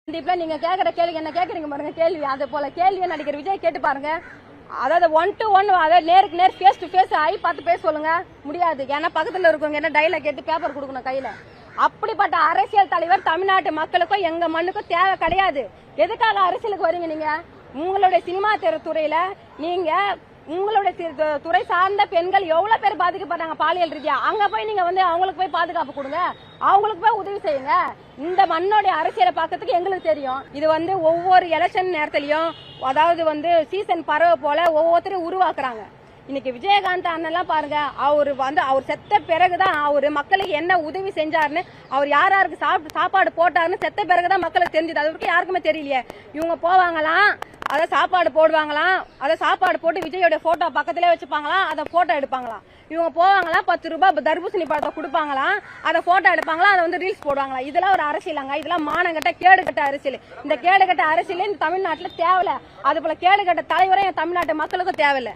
நீங்க கேக்குற கேள்வி என்ன கேக்குறீங்க பாருங்க கேள்வி அது போல கேள்வியை நடிகர் விஜய் கேட்டு பாருங்க. அதாவது 1 to 1 அதாவது நேருக்கு நேர் ஃபேஸ் டு ஃபேஸ் ஆகி பார்த்து பேச சொல்லுங்க. முடியாது. ஏன்னா பக்கத்துல இருக்கவங்க என்ன டைலாக் கேட்டு பேப்பர் கொடுக்கணும் கையில. அப்படிப்பட்ட அரசியல் தலைவர் தமிழ்நாட்டு மக்களுக்கும் எங்க மண்ணுக்கும் தேவை கிடையாது. எதுக்காக அரசியலுக்கு வரீங்க நீங்க? உங்களுடைய சினிமா துறையில நீங்க உங்களுடைய துறை சார்ந்த பெண்கள் எவ்வளவு பேர் பாதிக்கப்படுறாங்க பாலியல் ரீதியா. அங்க போய் நீங்க அவங்களுக்கு போய் பாதுகாப்பு கொடுங்க, அவங்களுக்கு போய் உதவி செய்யுங்க. இந்த மண்ணோட அரசியலை பார்க்கறதுக்கு எங்களுக்கு தெரியும். இது ஒவ்வொரு எலெக்ஷன் நேரத்திலயும் அதாவது சீசன் பறவை போல ஒவ்வொருத்தரும் உருவாக்குறாங்க. இன்னைக்கு விஜயகாந்த் அண்ணெல்லாம் பாருங்க, அவர் செத்த பிறகுதான் அவரு மக்களுக்கு என்ன உதவி செஞ்சாருன்னு, அவர் யாருக்கு சாப்பாடு போட்டாருன்னு செத்த பிறகுதான் மக்களுக்கு தெரிஞ்சது. அது வரைக்கும் யாருக்குமே தெரியலையே. இவங்க போவாங்களாம், அதை சாப்பாடு போடுவாங்களாம், அதை சாப்பாடு போட்டு விஜயோட போட்டோ பக்கத்திலே வச்சுப்பாங்களாம், அதை போட்டோ எடுப்பாங்களாம். இவங்க போவாங்களாம், 10 ரூபாய் தர்பூசணி பழத்தை கொடுப்பாங்களாம், அதை போட்டோ எடுப்பாங்களாம், அதை ரீல்ஸ் போடுவாங்களா. இதெல்லாம் ஒரு அரசியலாங்க? இதெல்லாம் மானங்கட்ட கேடுகட்ட அரசியல். இந்த கேடுகட்ட அரசியல் இந்த தமிழ்நாட்டுல தேவையில்ல. அது போல கேடுகட்ட தலைவரை தமிழ்நாட்டு மக்களுக்கும் தேவையில்லை.